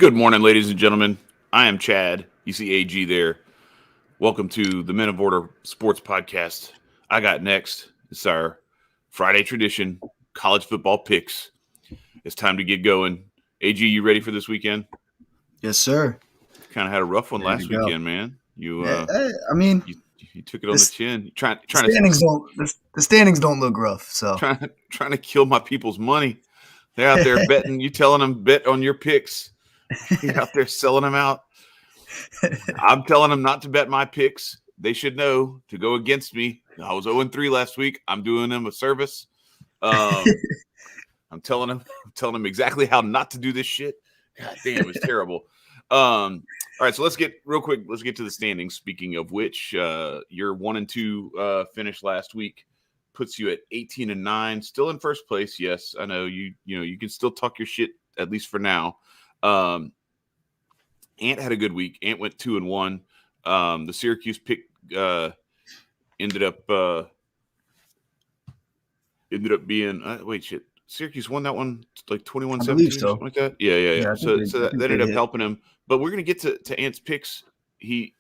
Good morning, ladies and gentlemen. I am Chad. You see AG there. Welcome to the Men of Order Sports Podcast. I got next. It's our Friday tradition, college football picks. It's time to get going. AG, you ready for this weekend? Yes, sir. Kind of had a rough one Ready last to go. weekend, man. You I mean, you took it on the this, chin. You the standings don't look rough. So trying to kill my people's money. They're out there betting. You telling them bet on your picks. You're out there selling them out. I'm telling them not to bet my picks. They should know to go against me. I was 0-3 last week. I'm doing them a service. I'm telling them exactly how not to do this shit. God damn, it's terrible. All right, so let's get to the standings. Speaking of which, your 1-2 finish last week puts you at 18-9, still in first place. Yes, I know you can still talk your shit at least for now. Ant had a good week. Ant went 2-1. The Syracuse pick ended up being Syracuse won that one like 21-17 I believe or so. something like that. Yeah. I So think that they ended up hit. helping him. But we're gonna get to Ant's picks. He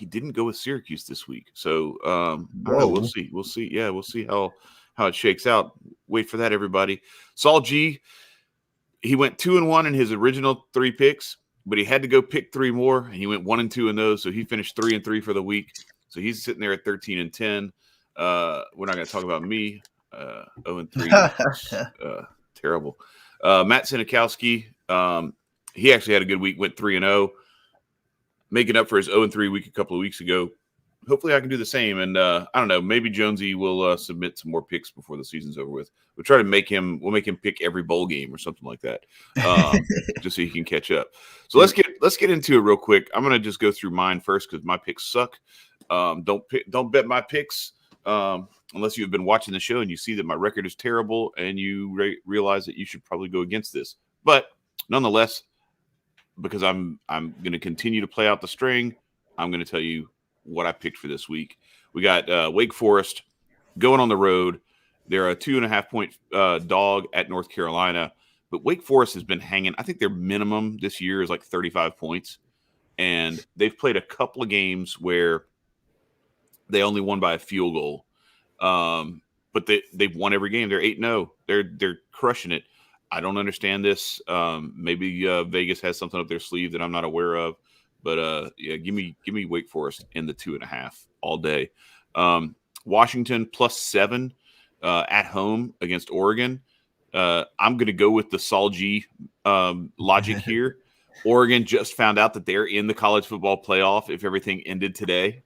didn't go with Syracuse this week. So I don't know. We'll see. Yeah, we'll see how it shakes out. Wait for that, everybody. Saul G, he went 2-1 in his original 3 picks, but he had to go pick 3 more, and he went 1-2 in those. So he finished 3-3 for the week. So he's sitting there at 13-10. We're not going to talk about me. 0-3, terrible. Matt Sinikowski, he actually had a good week. Went 3-0, making up for his 0-3 week a couple of weeks ago. Hopefully, I can do the same. And I don't know. Maybe Jonesy will submit some more picks before the season's over with. We'll try to make him pick every bowl game or something like that, just so he can catch up. So let's get into it real quick. I'm gonna just go through mine first because my picks suck. Don't bet my picks unless you've been watching the show and you see that my record is terrible and you realize that you should probably go against this. But nonetheless, because I'm going to continue to play out the string, I'm going to tell you what I picked for this week. We got Wake Forest going on the road. They're a 2.5-point dog at North Carolina, but Wake Forest has been hanging. I think their minimum this year is like 35 points, and they've played a couple of games where they only won by a field goal. But they've won every game. They're 8-0. They're crushing it. I don't understand this. Maybe Vegas has something up their sleeve that I'm not aware of. But yeah, give me Wake Forest in the 2.5 all day. Washington +7 at home against Oregon. I'm going to go with the Saul G logic here. Oregon just found out that they're in the college football playoff if everything ended today.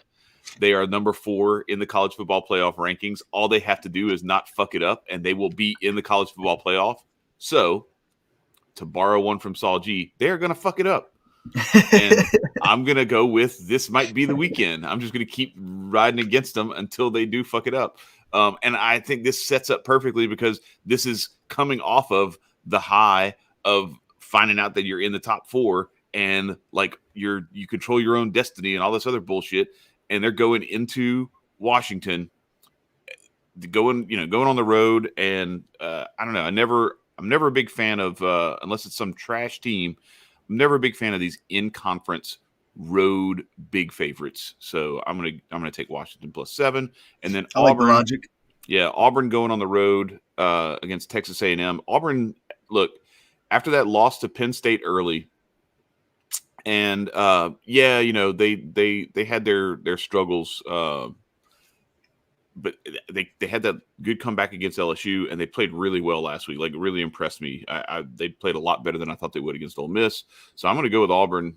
They are number 4 in the college football playoff rankings. All they have to do is not fuck it up, and they will be in the college football playoff. So, to borrow one from Saul G, they're going to fuck it up. And I'm going to go with this might be the weekend. I'm just going to keep riding against them until they do fuck it up. And I think this sets up perfectly because this is coming off of the high of finding out that you're in the top 4 and like you control your own destiny and all this other bullshit. And they're going into Washington, going on the road. And I don't know. I'm never a big fan of unless it's some trash team. I'm never a big fan of these in-conference road big favorites. So I'm gonna take Washington +7, and then I like Auburn. the logic. Yeah, Auburn going on the road against Texas A&M. Auburn, look, after that loss to Penn State early. And they had their struggles, but they had that good comeback against LSU, and they played really well last week. Like, really impressed me. They played a lot better than I thought they would against Ole Miss. So I'm going to go with Auburn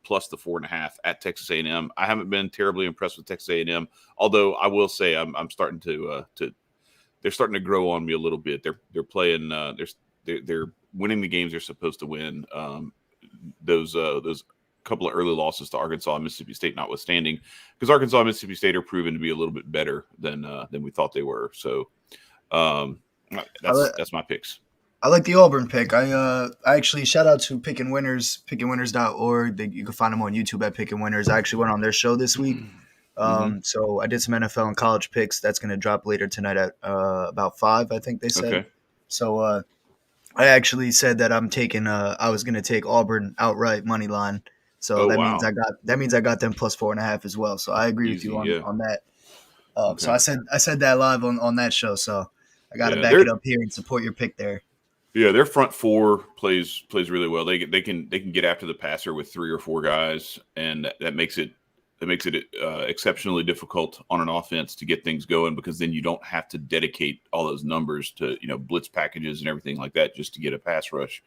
plus the 4.5 at Texas A&M. I haven't been terribly impressed with Texas A&M, although I will say I'm starting to they're starting to grow on me a little bit. They're playing they're winning the games they're supposed to win. Those couple of early losses to Arkansas and Mississippi State notwithstanding, because Arkansas and Mississippi State are proven to be a little bit better than we thought they were. So that's my picks. I like the Auburn pick. I actually shout out to Pickin' Winners, pickingwinners.org. You can find them on YouTube at Pickin' Winners. I actually went on their show this week. So I did some NFL and college picks. That's going to drop later tonight at about 5, I think they said. Okay. So I actually said that I was gonna take Auburn outright money line. So Oh that means wow, I got them plus 4.5 as well. So I agree with easy. you Yeah. on that. So Okay. I said that live on that show. So I got to Yeah. back it up here and support your pick there. Their front four plays really well. They can get after the passer with 3 or 4 guys, and that makes it exceptionally difficult on an offense to get things going, because then you don't have to dedicate all those numbers to blitz packages and everything like that just to get a pass rush.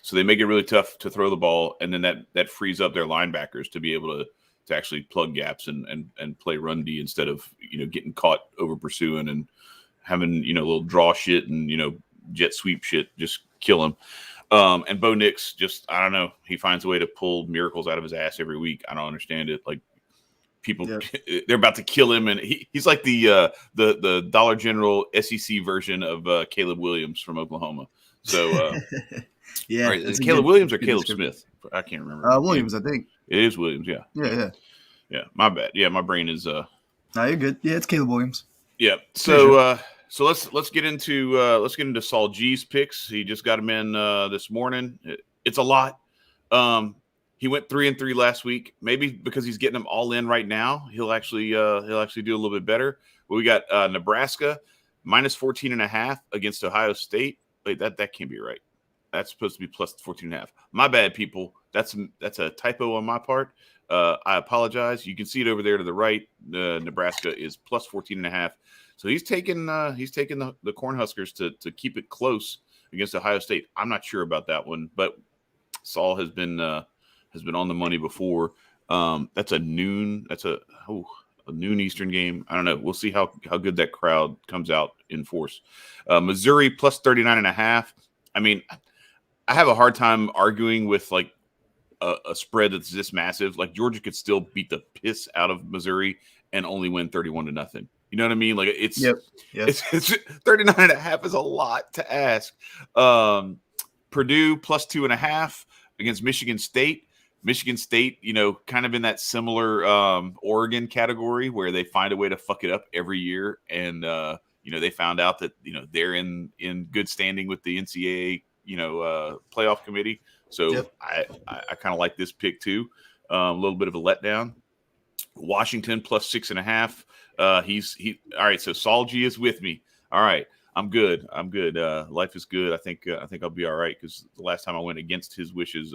So they make it really tough to throw the ball, and then that frees up their linebackers to be able to actually plug gaps and play run D instead of getting caught over pursuing and having little draw shit and jet sweep shit just kill him. And Bo Nix, just, I don't know, he finds a way to pull miracles out of his ass every week. I don't understand it. Like, people, they're about to kill him, and he's like the Dollar General SEC version of Caleb Williams from Oklahoma. So Yeah, all right, that's Caleb Williams or Caleb description. Smith? I can't remember. Williams, I think. It is Williams. Yeah. Yeah. My bad. Yeah, my brain is No, you're good. Yeah, it's Caleb Williams. Yeah. So let's get into Saul G's picks. He just got him in this morning. It's a lot. He went 3-3 last week. Maybe because he's getting them all in right now, he'll actually do a little bit better. But we got Nebraska minus 14.5 against Ohio State. Wait, that can't be right. That's supposed to be plus 14.5. My bad, people. That's a typo on my part. I apologize. You can see it over there to the right. Nebraska is plus 14.5. So he's taking the Cornhuskers to keep it close against Ohio State. I'm not sure about that one, but Saul has been on the money before. That's a noon. That's a noon Eastern game. I don't know. We'll see how good that crowd comes out in force. Missouri plus 39.5. I mean, I have a hard time arguing with like a spread that's this massive. Like, Georgia could still beat the piss out of Missouri and only win 31-0. You know what I mean? Like, it's 39.5 is a lot to ask. Purdue plus 2.5 against Michigan State. Michigan State, kind of in that similar Oregon category where they find a way to fuck it up every year. And, they found out that, they're in good standing with the NCAA, playoff committee. So I kind of like this pick too. A little bit of a letdown. Washington plus 6.5. All right. So Saul G is with me. All right. I'm good. Life is good. I think I'll be all right, because the last time I went against his wishes,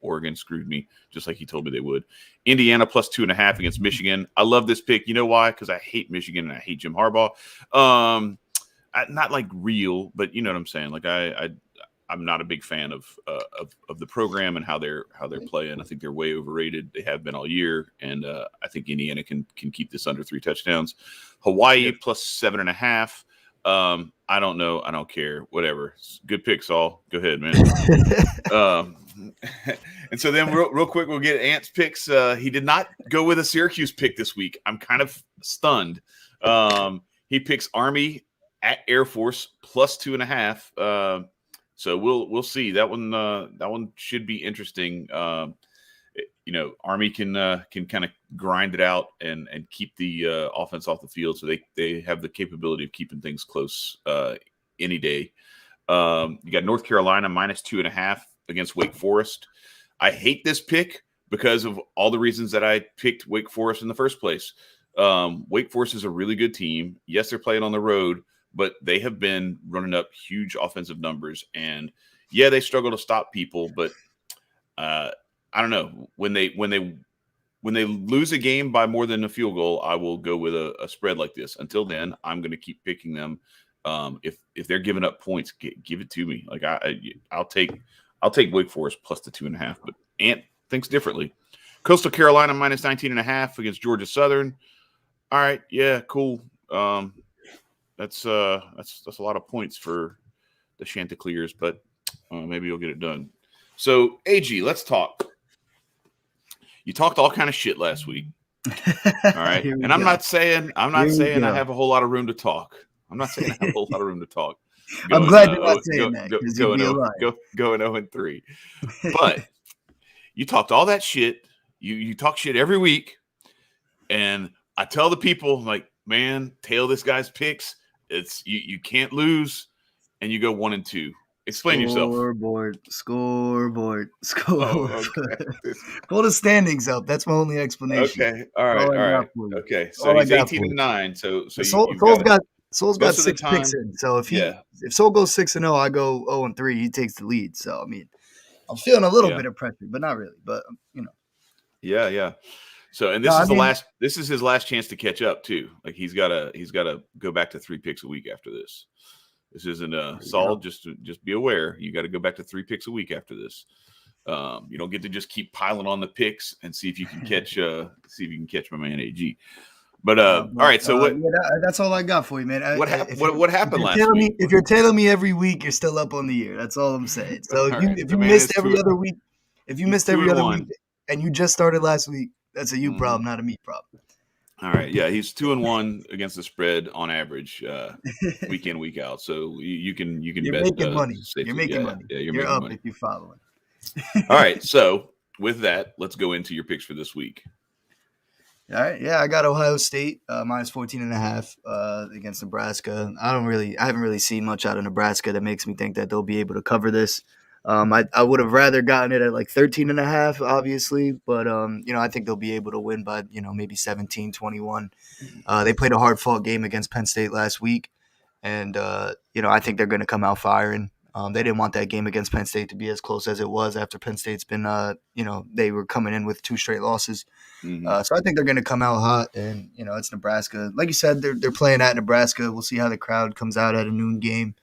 Oregon screwed me just like he told me they would. Indiana plus 2.5 against Michigan. I love this pick. You know why? Because I hate Michigan and I hate Jim Harbaugh. Not like real, but you know what I'm saying. Like, I'm not a big fan of the program and how they're playing. I think they're way overrated. They have been all year, and I think Indiana can keep this under 3 touchdowns. Hawaii plus 7.5. I don't know. I don't care. Whatever. Good pick, Saul. Go ahead, man. And so then real quick, we'll get Ant's picks. He did not go with a Syracuse pick this week. I'm kind of stunned. He picks Army at Air Force plus 2.5. So we'll see. That one should be interesting. Army can kind of grind it out and keep the offense off the field, so they have the capability of keeping things close any day. You got North Carolina minus 2.5 against Wake Forest. I hate this pick because of all the reasons that I picked Wake Forest in the first place. Wake Forest is a really good team. Yes, they're playing on the road, but they have been running up huge offensive numbers. And yeah, they struggle to stop people, but I don't know. When they lose a game by more than a field goal, I will go with a spread like this. Until then, I'm going to keep picking them. If they're giving up points, give it to me. Like, I'll take Wake Forest plus the 2.5. But Ant thinks differently. Coastal Carolina minus 19.5 against Georgia Southern. All right, yeah, cool. That's a lot of points for the Chanticleers, but maybe you'll get it done. So, AG, let's talk. You talked all kind of shit last week. All right. And I'm not saying I have a whole lot of room to talk. I'm not saying I have a whole lot of room to talk. I'm glad you're not saying that. Going 0-3. But you talked all that shit. You talk shit every week. And I tell the people, like, man, tail this guy's picks. It's you can't lose. and you go 1-2. Explain yourself. Scoreboard. Oh, okay. Pull the standings up. That's my only explanation. Okay. All right. Okay. So All I he's got for 18-9. So Soul's you've got Soul's got most of the 6 picks time. in. So if Yeah. Soul goes 6-0, I go 0-3. He takes the lead. So I mean, I'm feeling a little Yeah. bit of pressure, but not really. But Yeah. So, and this is his last chance to catch up too. Like he's got to go back to 3 picks a week after this. This isn't Saul. Just be aware. You got to go back to 3 picks a week after this. You don't get to just keep piling on the picks and see if you can catch my man AG. But all right. So what? That's all I got for you, man. What happened last week? If you're tailing me every week, you're still up on the year. That's all I'm saying. So if you missed every other week, and you just started last week, that's a you problem, not a me problem. All right. Yeah, he's 2-1 against the spread on average, week in, week out. So you can You're bet making money. safely. You're making money. Yeah, you're making up money if you're following. All right. So with that, let's go into your picks for this week. All right. Yeah, I got Ohio State minus 14.5 against Nebraska. I haven't really seen much out of Nebraska that makes me think that they'll be able to cover this. I would have rather gotten it at like 13.5, obviously, but I think they'll be able to win by maybe 17-21. They played a hard-fought game against Penn State last week, and I think they're going to come out firing. They didn't want that game against Penn State to be as close as it was after Penn State's been they were coming in with 2 straight losses. So I think they're going to come out hot, and it's Nebraska. Like you said, they're playing at Nebraska. We'll see how the crowd comes out at a noon game.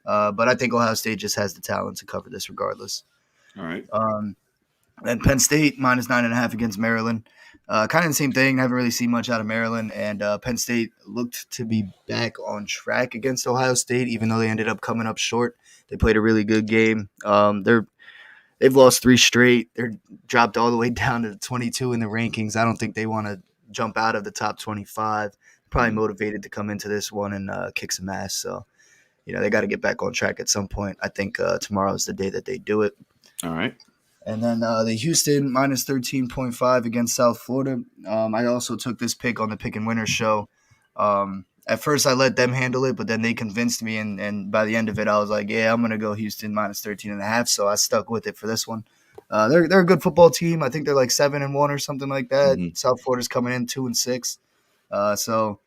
But I think Ohio State just has the talent to cover this regardless. All right. And Penn State minus 9.5 against Maryland. Kind of the same thing. Haven't really seen much out of Maryland. And Penn State looked to be back on track against Ohio State, even though they ended up coming up short. They played a really good game. They've lost 3 straight. They're dropped all the way down to 22 in the rankings. I don't think they want to jump out of the top 25. Probably motivated to come into this one and kick some ass. So, they got to get back on track at some point. I think tomorrow is the day that they do it. All right. And then the Houston minus 13.5 against South Florida. I also took this pick on the Pick and Winners show. At first, I let them handle it, but then they convinced me. And by the end of it, I was like, yeah, I'm going to go Houston minus 13.5. So I stuck with it for this one. They're a good football team. I think they're like 7-1 or something like that. Mm-hmm. South Florida's coming in 2-6. So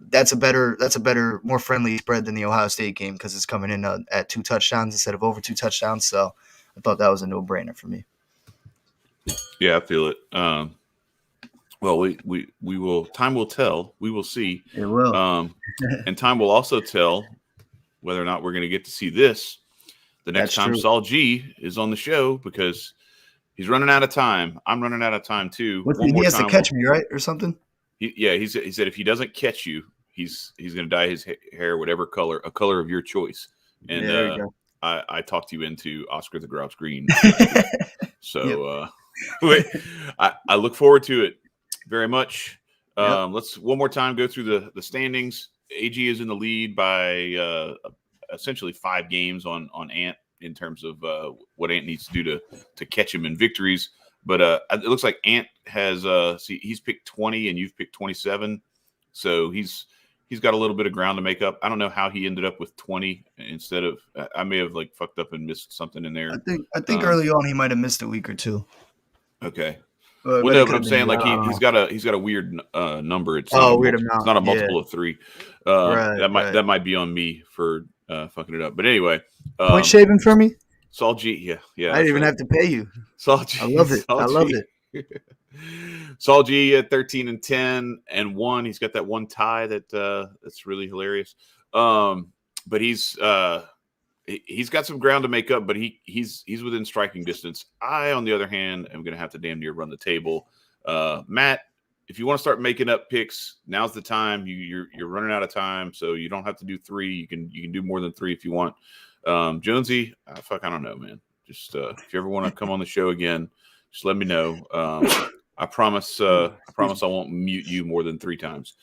that's a better, more friendly spread than the Ohio State game because it's coming in at 2 touchdowns instead of over 2 touchdowns. So I thought that was a no-brainer for me. Yeah, I feel it. Well, we will. Time will tell. We will see. It will. And time will also tell whether or not we're going to get to see this the next time Saul G is on the show because he's running out of time. I'm running out of time too. He has to catch me, right, or something. He said if he doesn't catch you, he's going to dye his hair whatever color, a color of your choice. And I talked you into Oscar the Grouch Green. So I look forward to it very much. Let's one more time go through the standings. AG is in the lead by essentially 5 games on Ant in terms of what Ant needs to do to catch him in victories. But it looks like Ant has he's picked 20 and you've picked 27. So he's got a little bit of ground to make up. I don't know how he ended up with 20 instead of I may have like fucked up and missed something in there. I think early on he might have missed a week or 2. Okay. Well, no, but I'm saying like he's got a weird number. It's weird amount. It's not a multiple of 3. That might be on me for fucking it up. But anyway, point shaving for me. Saul G, yeah. I didn't even have to pay you. Saul G, I love it. I love it. Saul G at 13-10-1. He's got that one tie that's really hilarious. But he's got some ground to make up, but he's within striking distance. I, on the other hand, am going to have to damn near run the table. Matt, if you want to start making up picks, now's the time. You're running out of time, so you don't have to do 3. You can do more than 3 if you want. Jonesy, I don't know, man. Just if you ever want to come on the show again, just let me know. I promise I won't mute you more than 3 times.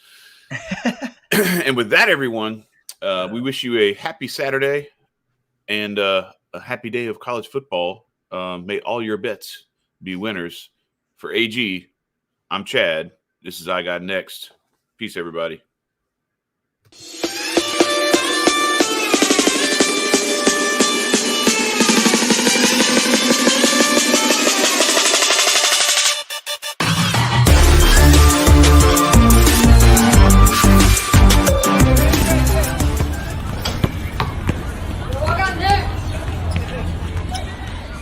And with that, everyone, we wish you a happy Saturday and a happy day of college football. May all your bets be winners. For AG, I'm Chad. This is I Got Next. Peace, everybody.